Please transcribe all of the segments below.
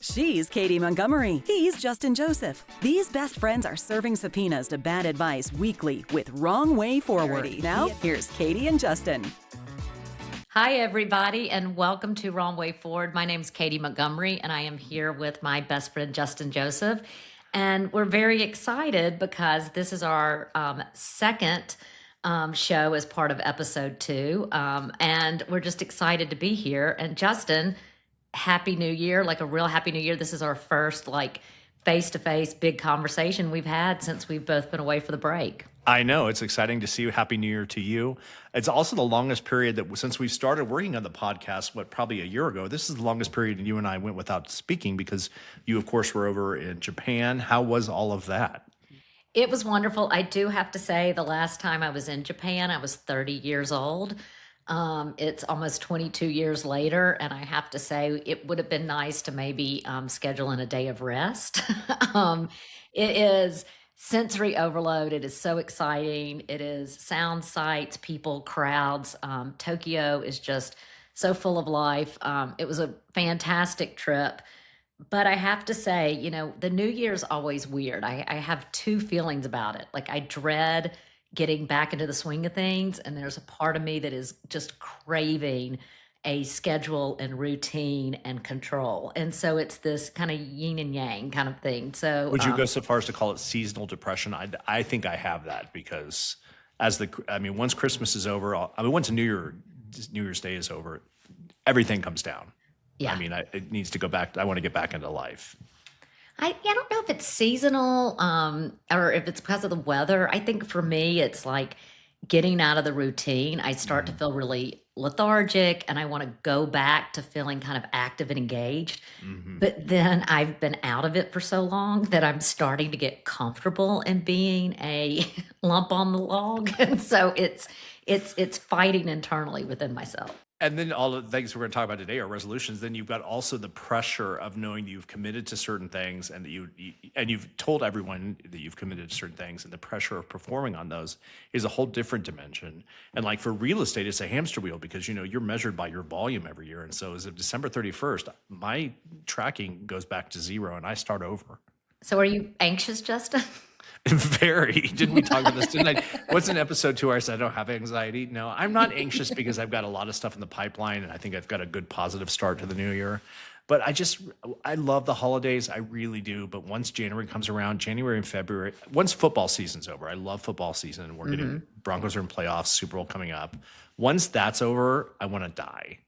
She's Katie Montgomery. He's Justin Joseph. These best friends are serving subpoenas to bad advice weekly with Wrong Way Forward. Now, here's Katy and Justin. Hi, everybody, and welcome to Wrong Way Forward. My name is Katy Montgomery, and I am here with my best friend, Justin Joseph. And we're very excited because this is our second show as part of episode 2. And we're just excited to be here. And Justin, Happy New Year, like a real Happy New Year. This is our first face-to-face big conversation we've had since we've both been away for the break. I know. It's exciting to see you. Happy New Year to you. It's also the longest period that since we started working on the podcast, probably a year ago, this is the longest period you and I went without speaking because you, of course, were over in Japan. How was all of that? It was wonderful. I do have to say the last time I was in Japan, I was 30 years old. It's almost 22 years later, and I have to say it would have been nice to maybe schedule in a day of rest. It is sensory overload. It is so exciting. It is sound, sights, people, crowds. Tokyo is just so full of life. It was a fantastic trip. But I have to say, the New Year's always weird. I have two feelings about it. Like I dread getting back into the swing of things. And there's a part of me that is just craving a schedule and routine and control. And so it's this kind of yin and yang kind of thing. So would you go so far as to call it seasonal depression? I think I have that because once Christmas is over, once New Year's Day is over, everything comes down. Yeah. It needs to go back. I want to get back into life. I don't know if it's seasonal or if it's because of the weather. I think for me, it's like getting out of the routine. I start to feel really lethargic and I want to go back to feeling kind of active and engaged. Mm-hmm. But then I've been out of it for so long that I'm starting to get comfortable in being a lump on the log. And so it's fighting internally within myself. And then all the things we're going to talk about today are resolutions. Then you've got also the pressure of knowing you've committed to certain things and that you've told everyone that you've committed to certain things, and the pressure of performing on those is a whole different dimension. And like for real estate, it's a hamster wheel because you're measured by your volume every year. And so as of December 31st, my tracking goes back to 0 and I start over. So are you anxious, Justin? Very. Didn't we talk about this? Didn't I? What's in episode 2 where I said I don't have anxiety? No, I'm not anxious because I've got a lot of stuff in the pipeline and I think I've got a good positive start to the new year. But I love the holidays. I really do. But once January comes around, January and February, once football season's over, I love football season and we're getting Broncos are in playoffs, Super Bowl coming up. Once that's over, I want to die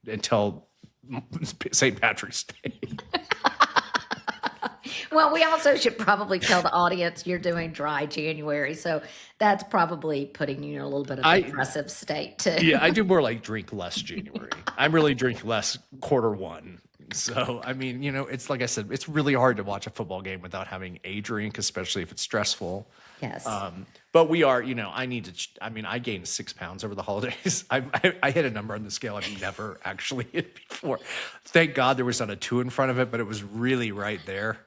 until St. Patrick's Day. Well, we also should probably tell the audience you're doing dry January. So that's probably putting you in a little bit of a depressive state too. Yeah, I do more like drink less January. I'm really drink less Q1. So, it's like I said, it's really hard to watch a football game without having a drink, especially if it's stressful. Yes. But we are, I gained 6 pounds over the holidays. I hit a number on the scale I've never actually hit before. Thank God there was not a 2 in front of it, but it was really right there.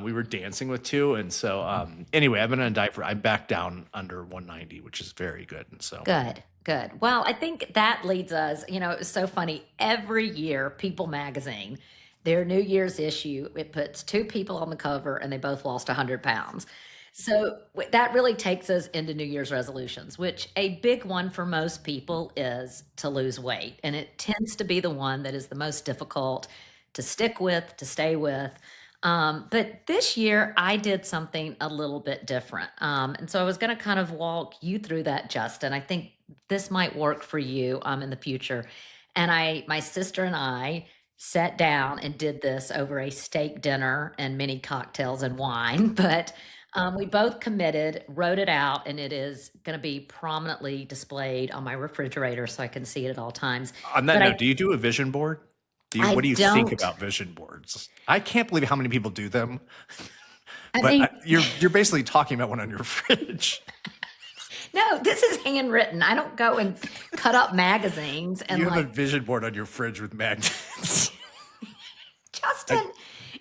We were dancing with 2. And so anyway, I've been on a diet I'm back down under 190, which is very good. And so Good. Well, I think that leads us, it was so funny. Every year, People magazine, their New Year's issue, it puts 2 people on the cover and they both lost 100 pounds. So that really takes us into New Year's resolutions, which a big one for most people is to lose weight. And it tends to be the one that is the most difficult to stick with, to stay with. But this year I did something a little bit different. And so I was going to kind of walk you through that, Justin. I think this might work for you, in the future. And my sister and I sat down and did this over a steak dinner and many cocktails and wine, but, we both committed, wrote it out, and it is going to be prominently displayed on my refrigerator so I can see it at all times. On that note, do you do a vision board? What do you think about vision boards? I can't believe how many people do them. You're basically talking about one on your fridge. No, this is handwritten. I don't go and cut up magazines. And you have a vision board on your fridge with magnets. Justin,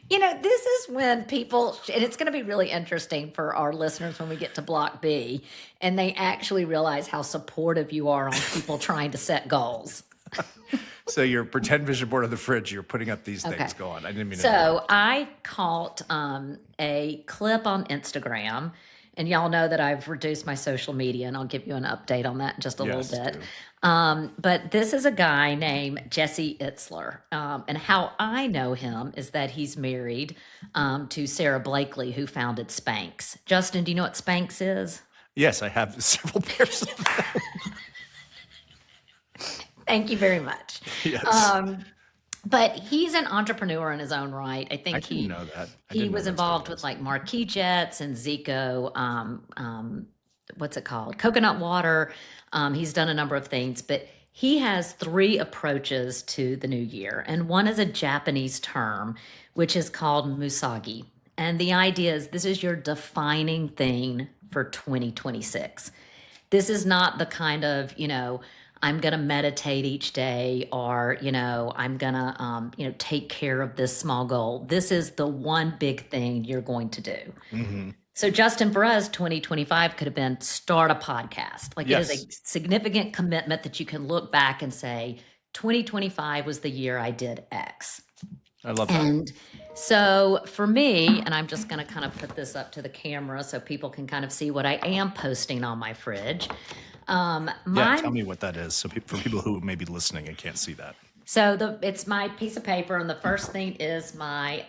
this is when people, and it's going to be really interesting for our listeners when we get to Block B, and they actually realize how supportive you are on people trying to set goals. So your pretend vision board on the fridge, you're putting up these Okay. things. Go on. I didn't mean to So interrupt. I caught a clip on Instagram, and y'all know that I've reduced my social media, and I'll give you an update on that in just a Yes, little bit. do. But this is a guy named Jesse Itzler. And how I know him is that he's married to Sarah Blakely, who founded Spanx. Justin, do you know what Spanx is? Yes, I have several pairs of them. Thank you very much. Yes. But he's an entrepreneur in his own right. I think I didn't know that. I he didn't know was that's what it involved with was. like Marquis Jets and Zico, what's it called? Coconut water. He's done a number of things, but he has three approaches to the new year. And one is a Japanese term, which is called musagi. And the idea is this is your defining thing for 2026. This is not the kind of, I'm going to meditate each day or, I'm going to, take care of this small goal. This is the one big thing you're going to do. Mhm. So, Justin, for us, 2025 could have been start a podcast. Like it is Yes. a significant commitment that you can look back and say, 2025 was the year I did X. I love that. And so for me, and I'm just going to kind of put this up to the camera so people can kind of see what I am posting on my fridge. Yeah, tell me what that is. So for people who may be listening and can't see that. So it's my piece of paper, and the first thing is my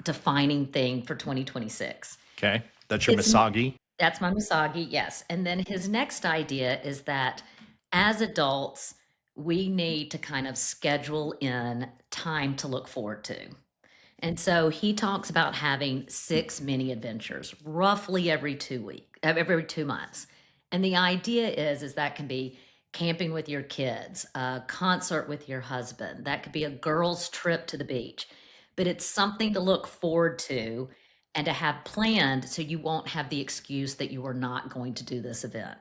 defining thing for 2026. Okay. That's your It's- Misagi. That's my Misagi, yes. And then his next idea is that as adults, we need to kind of schedule in time to look forward to. And so he talks about having 6 mini adventures roughly every 2 months. And the idea is that can be camping with your kids, a concert with your husband, that could be a girls' trip to the beach. But it's something to look forward to and to have planned so you won't have the excuse that you are not going to do this event.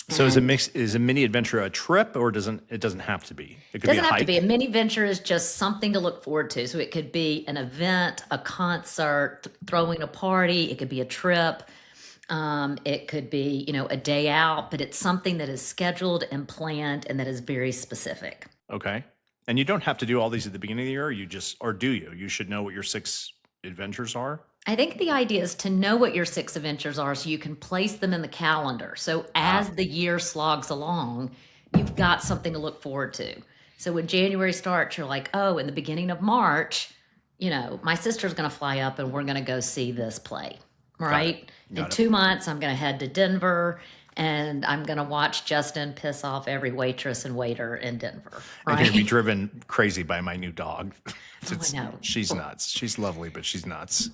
So is a mini adventure a trip, or it doesn't have to be? It could Doesn't be a have hike. to be. A mini venture is just something to look forward to. So it could be an event, a concert, throwing a party. It could be a trip. It could be, a day out, but it's something that is scheduled and planned and that is very specific. Okay. And you don't have to do all these at the beginning of the year. Or do you? You should know what your 6 adventures are. I think the idea is to know what your 6 adventures are so you can place them in the calendar. So as the year slogs along, you've got something to look forward to. So when January starts, you're like, oh, in the beginning of March, my sister's going to fly up and we're going to go see this play, right? In 2 months, I'm going to head to Denver and I'm going to watch Justin piss off every waitress and waiter in Denver, I'm right? going to be driven crazy by my new dog. I know. She's nuts. She's lovely, but she's nuts.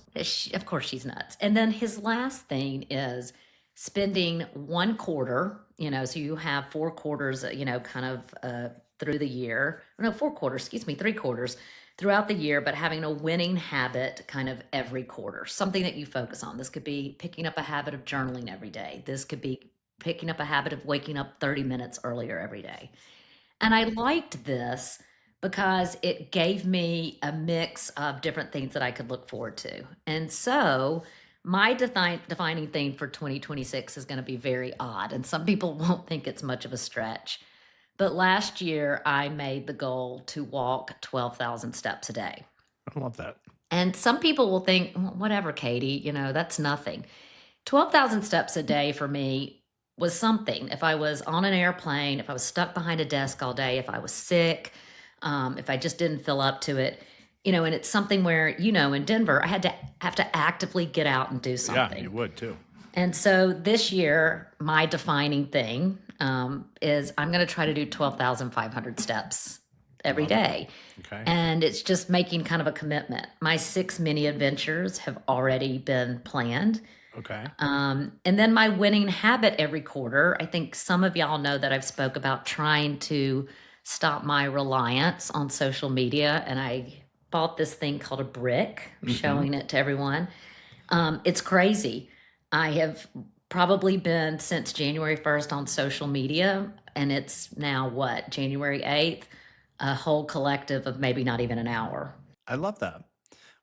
Of course, she's nuts. And then his last thing is spending 1 quarter, so you have 4 quarters, kind of through the year. No, 4 quarters, 3 quarters throughout the year, but having a winning habit kind of every quarter, something that you focus on. This could be picking up a habit of journaling every day. This could be picking up a habit of waking up 30 minutes earlier every day. And I liked this because it gave me a mix of different things that I could look forward to. And so my defining thing for 2026 is going to be very odd. And some people won't think it's much of a stretch. But last year, I made the goal to walk 12,000 steps a day. I love that. And some people will think, well, whatever, Katy, that's nothing. 12,000 steps a day for me was something. If I was on an airplane, if I was stuck behind a desk all day, if I was sick, if I just didn't feel up to it, and it's something where, in Denver, I have to actively get out and do something. Yeah, you would too. And so this year, my defining thing is I'm going to try to do 12,500 steps every day. Okay. And it's just making kind of a commitment. My 6 mini adventures have already been planned. Okay. And then my winning habit every quarter. I think some of y'all know that I've spoke about trying to stop my reliance on social media. And I bought this thing called a brick. I'm showing it to everyone. It's crazy. I have probably been since January 1st on social media. And it's now January 8th, a whole collective of maybe not even an hour. I love that.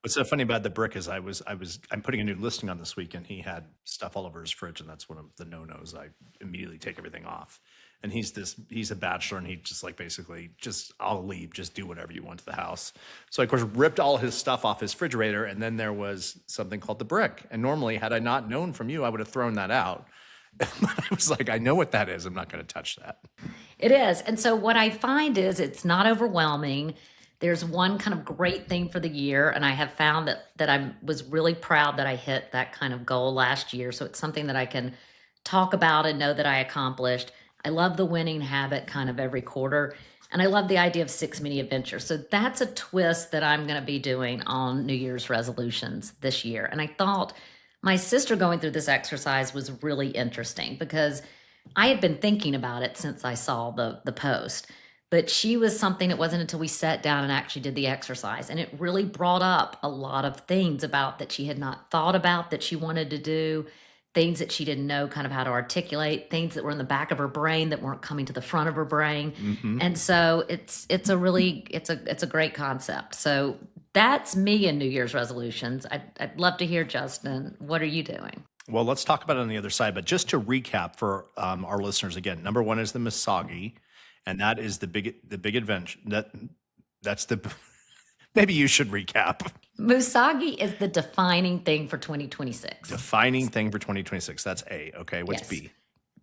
What's so funny about the brick is I'm putting a new listing on this week, and he had stuff all over his fridge, and that's one of the no-nos. I immediately take everything off. And he's a bachelor, and he just like basically just, I'll leave, just do whatever you want to the house. So I, of course, ripped all his stuff off his refrigerator, and then there was something called the brick. And normally, had I not known from you, I would have thrown that out. But I was like, I know what that is. I'm not going to touch that. It is. And so what I find is it's not overwhelming. There's one kind of great thing for the year, and I have found that I was really proud that I hit that kind of goal last year. So it's something that I can talk about and know that I accomplished. I love the winning habit kind of every quarter, and I love the idea of 6 mini adventures. So that's a twist that I'm going to be doing on New Year's resolutions this year. And I thought my sister going through this exercise was really interesting because I had been thinking about it since I saw the post. But she was something, it wasn't until we sat down and actually did the exercise. And it really brought up a lot of things about that she had not thought about that she wanted to do, things that she didn't know kind of how to articulate, things that were in the back of her brain that weren't coming to the front of her brain. Mm-hmm. And so it's a great concept. So that's me in New Year's resolutions. I'd love to hear, Justin, what are you doing? Well, let's talk about it on the other side. But just to recap for our listeners again, number one is the Misagi. And that is the big adventure. That's the maybe you should recap. Musagi is the defining thing for 2026. Defining thing for 2026. That's A. Okay, what's Yes. B?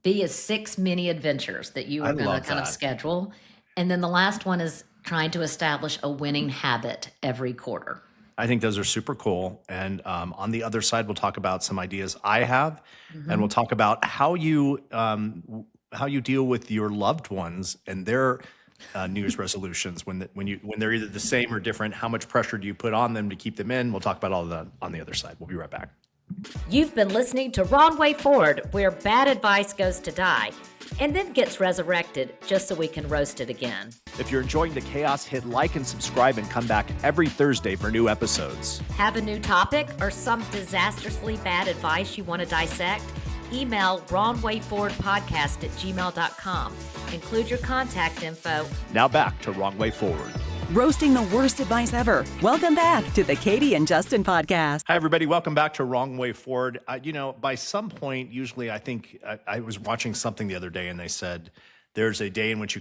B is 6 mini adventures that you are going to kind of schedule. And then the last one is trying to establish a winning habit every quarter. I think those are super cool. And on the other side, we'll talk about some ideas I have, and we'll talk about how you deal with your loved ones and their New Year's resolutions when they're either the same or different. How much pressure do you put on them to keep them in? We'll talk about all of that on the other side. We'll be right back. You've been listening to Wrong Way Forward, where bad advice goes to die and then gets resurrected just so we can roast it again. If you're enjoying the chaos, hit like and subscribe and come back every Thursday for new episodes. Have a new topic or some disastrously bad advice you want to dissect? Email wrongwayforwardpodcast@gmail.com. Include your contact info. Now back to Wrong Way Forward. Roasting the worst advice ever. Welcome back to the Katy and Justin podcast. Hi, everybody. Welcome back to Wrong Way Forward. By some point, usually I think I was watching something the other day and they said there's a day in which you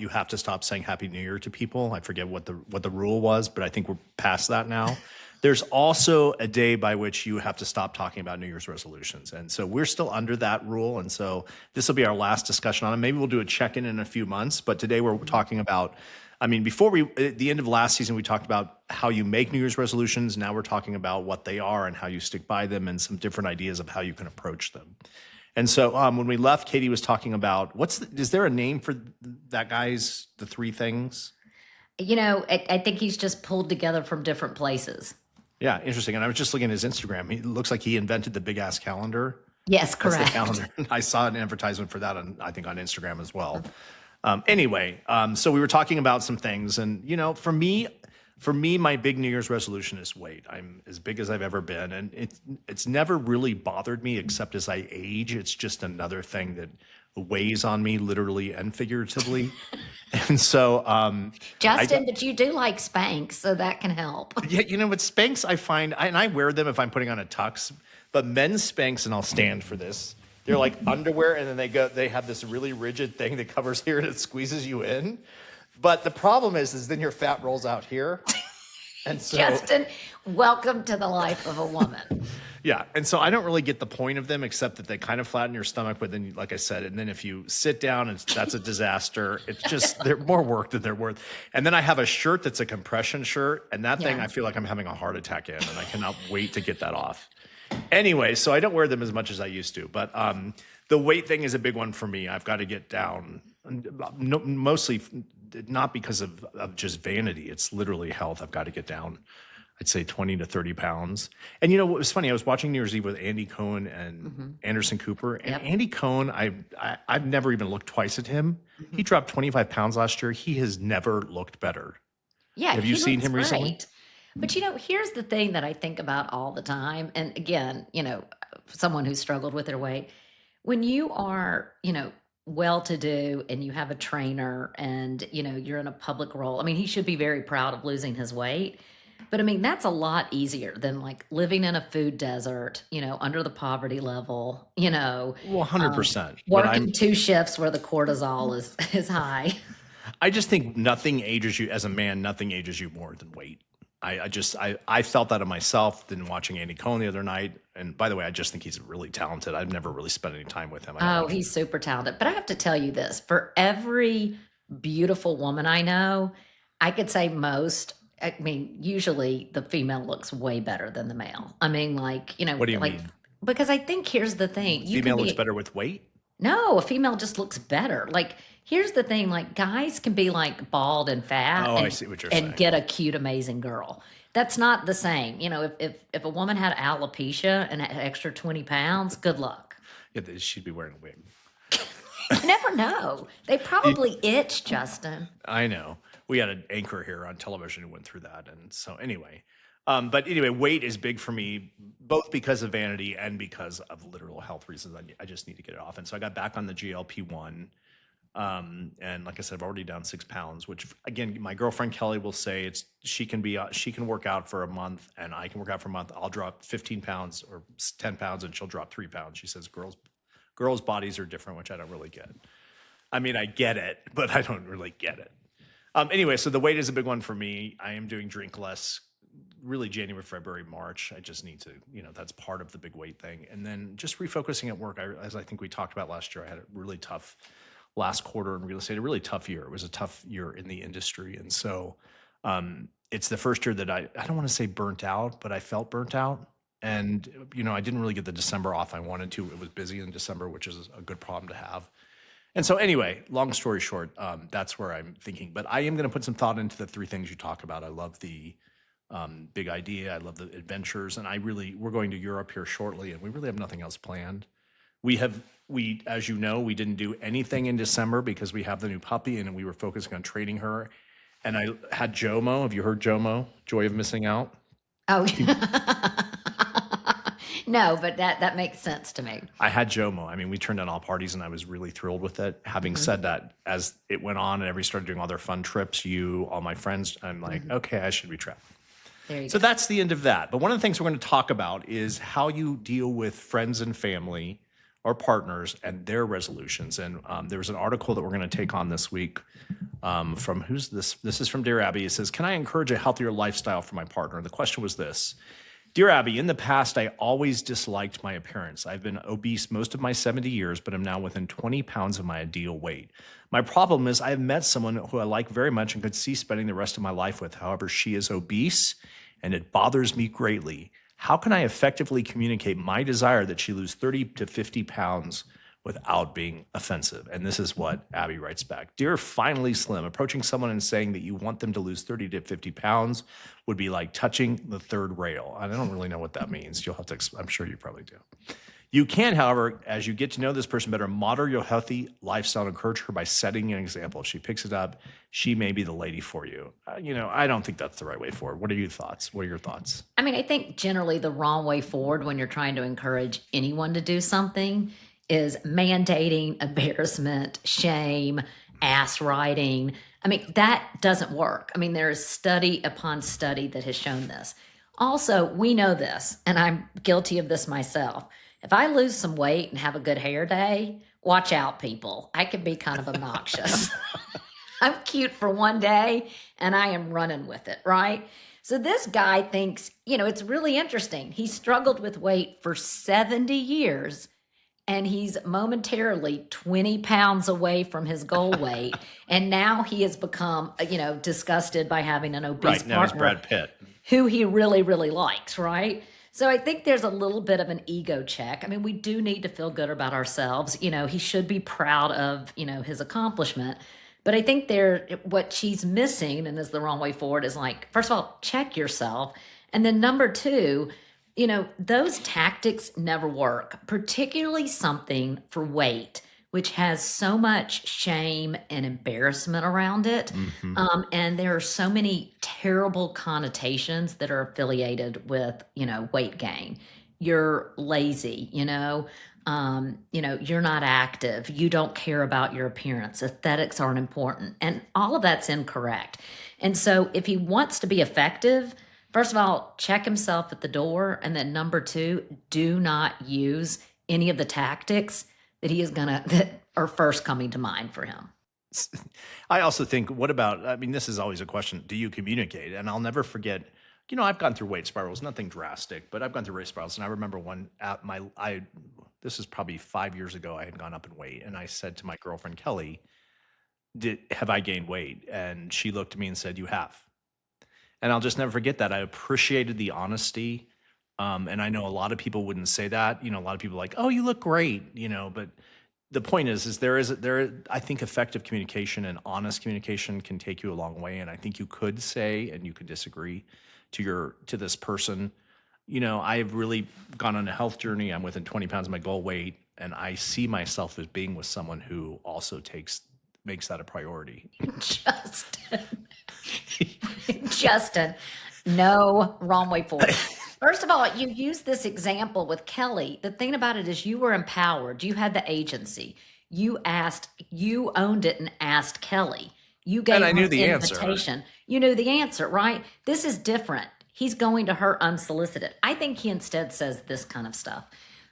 have to stop saying Happy New Year to people. I forget what the rule was, but I think we're past that now. There's also a day by which you have to stop talking about New Year's resolutions. And so we're still under that rule. And so this will be our last discussion on it. Maybe we'll do a check-in in a few months. But today we're talking about, at the end of last season, we talked about how you make New Year's resolutions. Now we're talking about what they are and how you stick by them and some different ideas of how you can approach them. And so when we left, Katy was talking about, is there a name for that guy's, the 3 things? I think he's just pulled together from different places. Yeah, interesting. And I was just looking at his Instagram. It looks like he invented the big ass calendar. Yes, correct. That's the calendar. I saw an advertisement for that I think on Instagram as well. Anyway, so we were talking about some things, and for me, my big New Year's resolution is weight. I'm as big as I've ever been, and it's never really bothered me except as I age. It's just another thing that weighs on me, literally and figuratively. And so, Justin, but you do like Spanx, so that can help. Yeah, with Spanx, I find, and I wear them if I'm putting on a tux, but men's Spanx, and I'll stand for this, they're like underwear, and then they have this really rigid thing that covers here and it squeezes you in. But the problem is then your fat rolls out here. And so, Justin, welcome to the life of a woman. Yeah. And so I don't really get the point of them except that they kind of flatten your stomach. But then, like I said, and then if you sit down, that's a disaster. It's just, they're more work than they're worth. And then I have a shirt that's a compression shirt. And that thing, I feel like I'm having a heart attack in. And I cannot wait to get that off. Anyway, so I don't wear them as much as I used to. But the weight thing is a big one for me. I've got to get down, mostly not because of just vanity. It's literally health. I've got to get down, I'd say 20 to 30 pounds. And what was funny, I was watching New Year's Eve with Andy Cohen and Anderson Cooper. And Andy Cohen, I've never even looked twice at him. He dropped 25 pounds last year. He has never looked better. Yeah. Have you seen him recently? But here's the thing that I think about all the time. And again, someone who struggled with their weight, when you are, well-to-do and you have a trainer and, you're in a public role. I mean, he should be very proud of losing his weight. But I mean, that's a lot easier than like living in a food desert, under the poverty level, Well, 100%. But working two shifts where the cortisol is high. I just think nothing ages you as a man. Nothing ages you more than weight. I felt that of myself. Then watching Andy Cohen the other night, and by the way, I just think he's really talented. I've never really spent any time with him. Oh, he's super talented. But I have to tell you this: for every beautiful woman I know, I could say most. I mean, usually the female looks way better than the male. I mean, like, What do you mean? because I think here's the thing: Female looks better with weight. No, a female just looks better. Like, here's the thing: like, guys can be like bald and fat, Oh, and, I see what you're saying. and get a cute, amazing girl. That's not the same. If a woman had alopecia and had extra 20 pounds, good luck. Yeah, she'd be wearing a wig. You never know. They probably itch, Justin. I know. We had an anchor here on television who went through that, and so anyway. But anyway, weight is big for me, both because of vanity and because of literal health reasons. I just need to get it off, and so I got back on the GLP-1. And like I said, I've already down 6 pounds, which again, my girlfriend Kelly will say she can work out for a month and I can work out for a month. I'll drop 15 pounds or 10 pounds and she'll drop 3 pounds. She says girls' bodies are different, which I don't really get. I mean, I get it, but I don't really get it. Anyway, so the weight is a big one for me. I am doing drink less, really January, February, March. I just need to, that's part of the big weight thing. And then just refocusing at work. As I think we talked about last year, I had a really tough last quarter in real estate, a really tough year. It was a tough year in the industry. And so it's the first year that I don't want to say burnt out, but I felt burnt out. And, I didn't really get the December off I wanted to. It was busy in December, which is a good problem to have. And so anyway, long story short, that's where I'm thinking. But I am going to put some thought into the 3 things you talk about. I love the big idea. I love the adventures. And we're going to Europe here shortly, and we really have nothing else planned. As you know, we didn't do anything in December because we have the new puppy and we were focusing on training her. And I had JOMO. Have you heard JOMO? Joy of Missing Out? Oh, no, but that makes sense to me. I had JOMO. I mean, we turned down all parties and I was really thrilled with it. Having said that, as it went on and everybody started doing all their fun trips, all my friends, I'm like, okay, I should be traveling. There you So go. that's the end of that. But one of the things we're going to talk about is how you deal with friends and family or partners and their resolutions. And there was an article that we're going to take on this week from who's this? This is from Dear Abby. It says, can I encourage a healthier lifestyle for my partner? And the question was this. Dear Abby, in the past, I always disliked my appearance. I've been obese most of my 70 years, but I'm now within 20 pounds of my ideal weight. My problem is I have met someone who I like very much and could see spending the rest of my life with. However, she is obese and it bothers me greatly. How can I effectively communicate my desire that she lose 30 to 50 pounds without being offensive? And this is what Abby writes back. Dear Finally Slim, approaching someone and saying that you want them to lose 30 to 50 pounds would be like touching the third rail. I don't really know what that means. You'll have to, I'm sure you probably do. You can, however, as you get to know this person better, model your healthy lifestyle and encourage her by setting an example. If she picks it up, she may be the lady for you. I don't think that's the right way forward. What are your thoughts? I mean, I think generally the wrong way forward when you're trying to encourage anyone to do something is mandating embarrassment, shame, ass riding. I mean, that doesn't work. I mean, there is study upon study that has shown this. Also, we know this, and I'm guilty of this myself. If I lose some weight and have a good hair day, watch out, people. I can be kind of obnoxious. I'm cute for one day, and I am running with it, right? So this guy thinks, it's really interesting. He struggled with weight for 70 years, and he's momentarily 20 pounds away from his goal weight. And now he has become, disgusted by having an obese Right, now he's partner Brad Pitt. who he really, really likes, right? So I think there's a little bit of an ego check. I mean, we do need to feel good about ourselves. He should be proud of, his accomplishment. But I think what she's missing and is the wrong way forward is like, first of all, check yourself. And then number 2, those tactics never work, particularly something for weight, which has so much shame and embarrassment around it. And there are so many terrible connotations that are affiliated with, weight gain. You're lazy, you're not active. You don't care about your appearance. Aesthetics aren't important. And all of that's incorrect. And so if he wants to be effective, First of all, check himself at the door. And then number two, do not use any of the tactics that are first coming to mind for him. I also think, this is always a question, do you communicate? And I'll never forget, I've gone through weight spirals, nothing drastic, but I've gone through weight spirals. And I remember this is probably 5 years ago, I had gone up in weight. And I said to my girlfriend, Kelly, have I gained weight? And she looked at me and said, you have. And I'll just never forget that. I appreciated the honesty. And I know a lot of people wouldn't say that. A lot of people are like, oh, you look great, but the point is I think effective communication and honest communication can take you a long way. And I think you could say, and you could disagree to this person, I've really gone on a health journey. I'm within 20 pounds of my goal weight. And I see myself as being with someone who also makes that a priority. Justin, no, wrong way forward. First of all, you used this example with Kelly. The thing about it is you were empowered. You had the agency. You owned it and asked Kelly. You gave her knew the invitation. answer. You knew the answer, right? This is different. He's going to her unsolicited. I think he instead says this kind of stuff.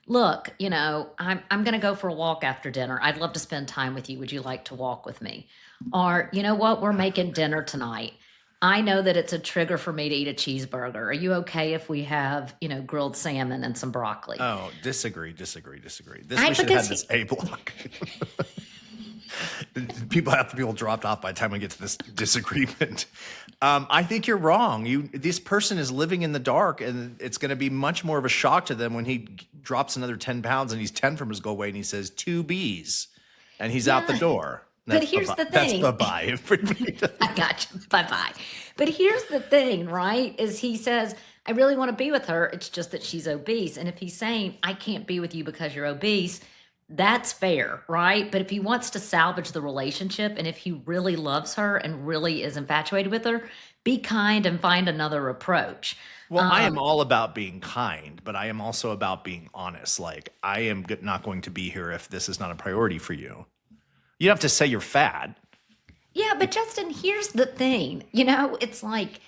Look, I'm going to go for a walk after dinner. I'd love to spend time with you. Would you like to walk with me? Or, you know what? We're making dinner tonight. I know that it's a trigger for me to eat a cheeseburger. Are you okay if we have, grilled salmon and some broccoli? Oh, disagree. We should have had this A block. People dropped off by the time we get to this disagreement. I think you're wrong. This person is living in the dark, and it's going to be much more of a shock to them when he drops another 10 pounds and he's 10 from his goal weight and he says 2 Bs and he's out the door. But here's the thing. That's bye-bye. I got you. Bye-bye. But here's the thing, right? Is he says, I really want to be with her. It's just that she's obese. And if he's saying, I can't be with you because you're obese, that's fair, right? But if he wants to salvage the relationship and if he really loves her and really is infatuated with her, be kind and find another approach. Well, I am all about being kind, but I am also about being honest. Like, I am not going to be here if this is not a priority for you. You don't have to say you're fat. Yeah, but Justin, here's the thing. It's like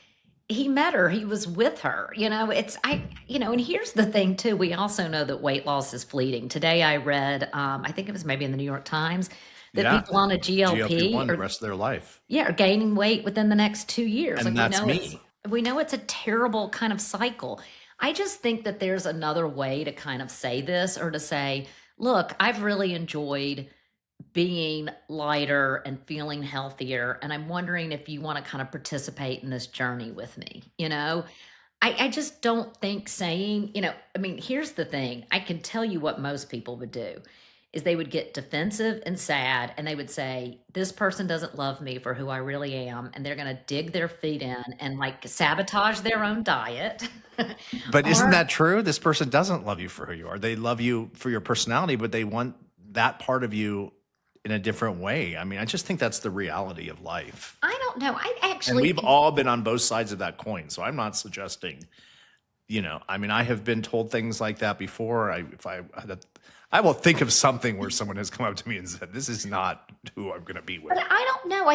he met her, he was with her. And here's the thing too. We also know that weight loss is fleeting. Today I read, I think it was maybe in the New York Times, that people on a GLP the rest of their life. Yeah, are gaining weight within the next 2 years. And that's me. We know it's a terrible kind of cycle. I just think that there's another way to kind of say this, or to say, look, I've really enjoyed being lighter and feeling healthier. And I'm wondering if you want to kind of participate in this journey with me. I just don't think saying, here's the thing. I can tell you what most people would do is they would get defensive and sad, and they would say, this person doesn't love me for who I really am. And they're going to dig their feet in and sabotage their own diet. But isn't that true? This person doesn't love you for who you are. They love you for your personality, but they want that part of you in a different way. I just think that's the reality of life. I don't know. And we've all been on both sides of that coin. So I'm not suggesting, I have been told things like that before. I will think of something where someone has come up to me and said, this is not who I'm going to be with. But I don't know.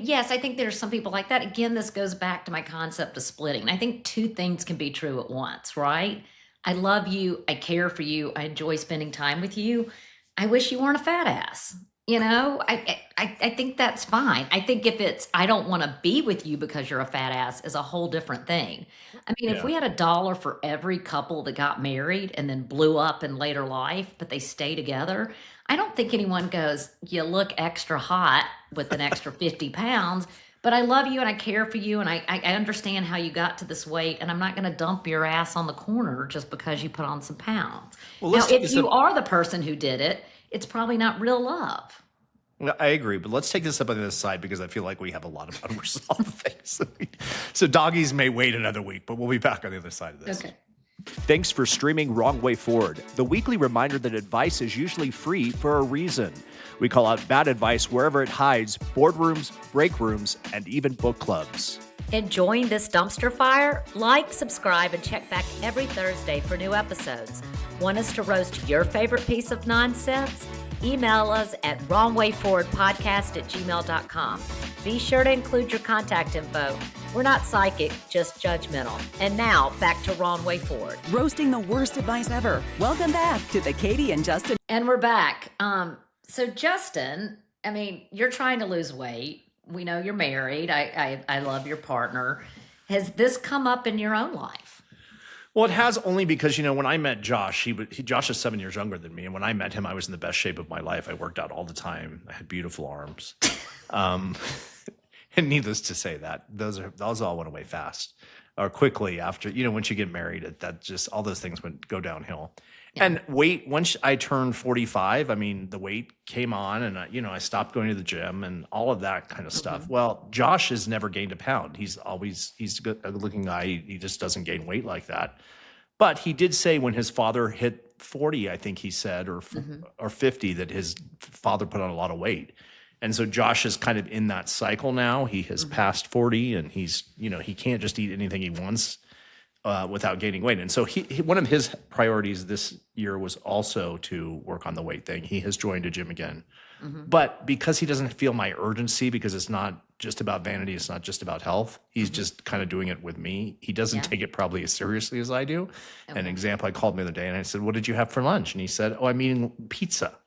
Yes, I think there's some people like that. Again, this goes back to my concept of splitting. I think two things can be true at once, right? I love you. I care for you. I enjoy spending time with you. I wish you weren't a fat ass. I think that's fine. I think if it's, I don't want to be with you because you're a fat ass, is a whole different thing. If we had $1 for every couple that got married and then blew up in later life, but they stay together, I don't think anyone goes, you look extra hot with an extra 50 pounds, but I love you and I care for you and I understand how you got to this weight, and I'm not going to dump your ass on the corner just because you put on some pounds. Well, now, if you are the person who did it, it's probably not real love. Well, I agree, but let's take this up on the other side because I feel like we have a lot of unresolved things. So doggies may wait another week, but we'll be back on the other side of this. Okay. Thanks for streaming Wrong Way Forward, the weekly reminder that advice is usually free for a reason. We call out bad advice wherever it hides: boardrooms, break rooms, and even book clubs. Enjoying this dumpster fire? Like, subscribe, and check back every Thursday for new episodes. Want us to roast your favorite piece of nonsense? Email us at wrongwayforwardpodcast@gmail.com. Be sure to include your contact info. We're not psychic, just judgmental. And now, back to Wrong Way Forward. Roasting the worst advice ever. Welcome back to the Katy and Justin. And we're back. So Justin, I mean, you're trying to lose weight. We know you're married. I love your partner. Has this come up in your own life? Well, it has, only because, when I met Josh, Josh is 7 years younger than me. And when I met him, I was in the best shape of my life. I worked out all the time. I had beautiful arms. And needless to say that those all went away fast or quickly after, once you get married, that just, all those things go downhill. Yeah. And weight, once I turned 45, I mean, the weight came on and I stopped going to the gym and all of that kind of stuff. Well, Josh has never gained a pound. He's a good looking guy. He just doesn't gain weight like that. But he did say when his father hit 40, I think he said, or 50, that his father put on a lot of weight. And so Josh is kind of in that cycle now. He has passed 40 and he's, he can't just eat anything he wants without gaining weight. And so he one of his priorities this year was also to work on the weight thing. He has joined a gym again. But because he doesn't feel my urgency, because it's not just about vanity, it's not just about health, he's just kind of doing it with me. He doesn't take it probably as seriously as I do. An example, I called him the other day and I said, "What did you have for lunch?" And he said, "Oh, I'm eating pizza."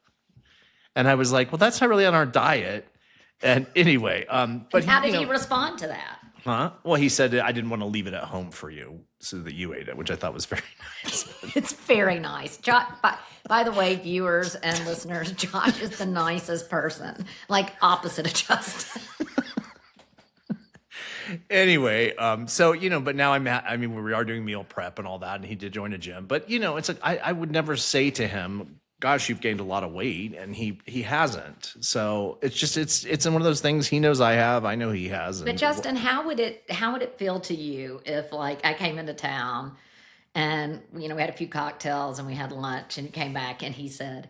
And I was like, well, that's not really on our diet. And anyway, but how did he respond to that? Well, he said, I didn't want to leave it at home for you so that you ate it, which I thought was very nice. It's very nice. By the way, viewers and listeners, Josh is the nicest person, like opposite of Justin. Anyway, so, but now we are doing meal prep and all that, and he did join a gym. But, it's like, I would never say to him, gosh, you've gained a lot of weight, and he hasn't. So it's just it's one of those things he knows I have, I know he has. But Justin, how would it feel to you if, like, I came into town and we had a few cocktails and we had lunch and he came back and he said,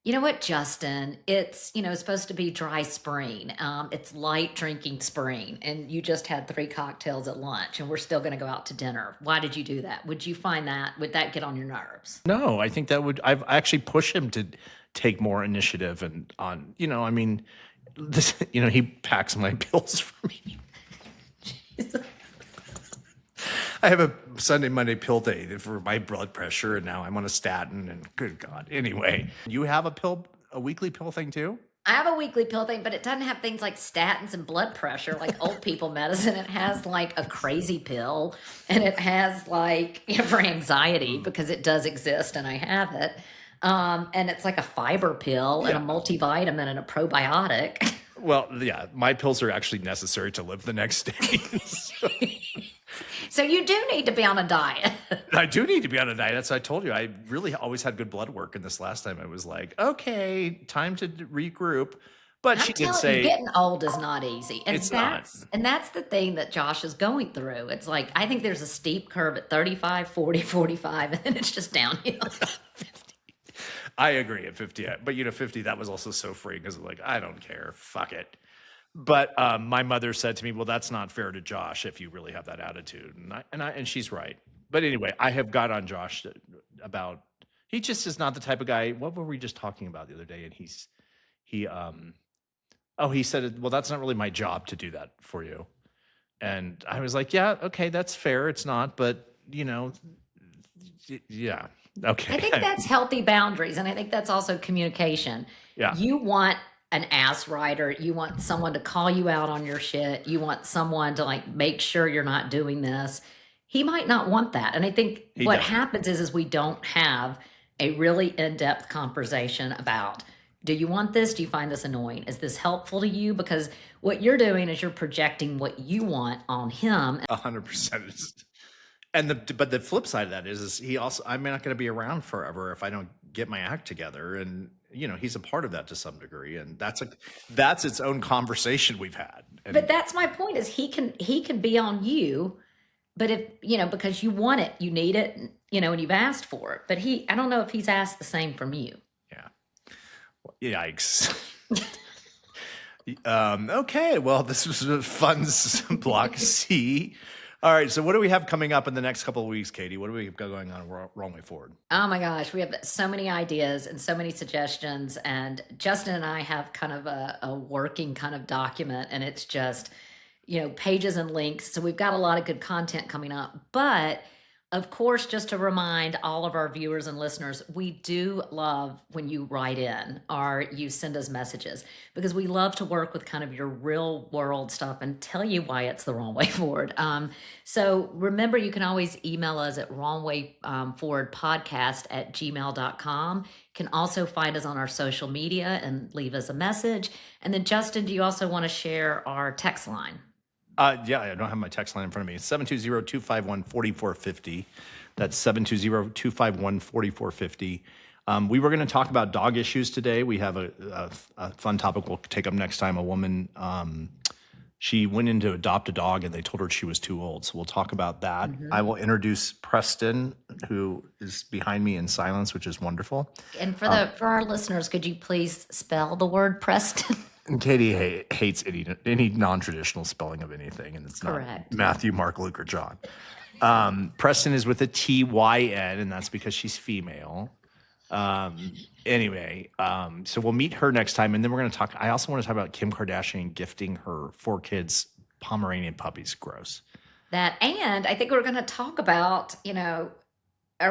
"You know what, Justin, it's supposed to be dry spring. It's light drinking spring, and you just had 3 cocktails at lunch and we're still going to go out to dinner. Why did you do that?" Would that get on your nerves? No, I think that I've actually pushed him to take more initiative and he packs my pills for me. I have a Sunday, Monday pill day for my blood pressure, and now I'm on a statin, and good God. Anyway, you have a weekly pill thing too? I have a weekly pill thing, but it doesn't have things like statins and blood pressure, like old people medicine. It has like a crazy pill, and it has like, for anxiety, because it does exist and I have it. And it's like a fiber pill and a multivitamin and a probiotic. Well, yeah, my pills are actually necessary to live the next day. So you do need to be on a diet. I do need to be on a diet. That's what I told you. I really always had good blood work. And this last time I was like, okay, time to regroup. But she did say getting old is not easy. And it's not. And that's the thing that Josh is going through. It's like, I think there's a steep curve at 35, 40, 45, and then it's just downhill. 50. I agree at 50. But 50, that was also so free because like, I don't care. Fuck it. But my mother said to me, well, that's not fair to Josh if you really have that attitude. And she's right. But anyway, I have got on Josh about, he just is not the type of guy. What were we just talking about the other day? And he said, well, that's not really my job to do that for you. And I was like, yeah, okay, that's fair. It's not, but yeah. Okay. I think that's healthy boundaries. And I think that's also communication. Yeah. You want an ass rider. You want someone to call you out on your shit. You want someone to like make sure you're not doing this. He might not want that. And I think what happens is we don't have a really in-depth conversation about, do you want this? Do you find this annoying? Is this helpful to you? Because what you're doing is you're projecting what you want on him. 100%. But the flip side of that is he also, I'm not going to be around forever if I don't get my act together. And, he's a part of that to some degree. And that's its own conversation we've had. But that's my point is he can be on you, but if, because you want it, you need it, and you've asked for it. But I don't know if he's asked the same from you. Yeah. Yikes. Okay. Well, this was a fun block C. All right, so what do we have coming up in the next couple of weeks, Katy? What do we have going on Wrong Way Forward? Oh my gosh, we have so many ideas and so many suggestions, and Justin and I have kind of a working kind of document, and it's just, pages and links. So we've got a lot of good content coming up. But of course, just to remind all of our viewers and listeners, we do love when you write in or you send us messages, because we love to work with kind of your real world stuff and tell you why it's the wrong way forward. So remember, you can always email us at wrongwayforwardpodcast@gmail.com. You can also find us on our social media and leave us a message. And then Justin, do you also want to share our text line? Yeah, I don't have my text line in front of me. It's 720-251-4450. That's 720-251-4450. We were going to talk about dog issues today. We have a fun topic we'll take up next time. A woman, she went in to adopt a dog and they told her she was too old. So we'll talk about that. I will introduce Preston, who is behind me in silence, which is wonderful. And for our listeners, could you please spell the word Preston? And Katie hates any non-traditional spelling of anything, and it's correct. Not Matthew, Mark, Luke, or John. Preston is with a T-Y-N, and that's because she's female. Anyway, so we'll meet her next time, and then we're going to talk. I also want to talk about Kim Kardashian gifting her 4 kids Pomeranian puppies. Gross. That, and I think we're going to talk about, are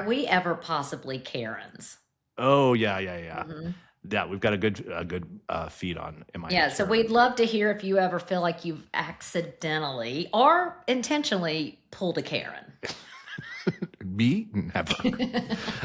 we ever possibly Karens? Oh, yeah. Yeah, we've got a good feed on Am I Yeah, so we'd love to hear if you ever feel like you've accidentally or intentionally pulled a Karen. Me? Never.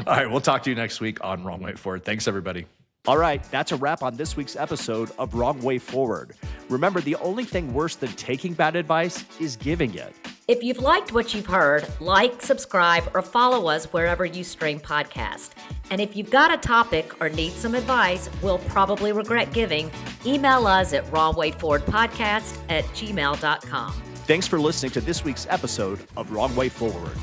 All right, we'll talk to you next week on Wrong Way Forward. Thanks, everybody. All right, that's a wrap on this week's episode of Wrong Way Forward. Remember, the only thing worse than taking bad advice is giving it. If you've liked what you've heard, like, subscribe, or follow us wherever you stream podcasts. And if you've got a topic or need some advice we'll probably regret giving, email us at wrongwayforwardpodcast@gmail.com. Thanks for listening to this week's episode of Wrong Way Forward.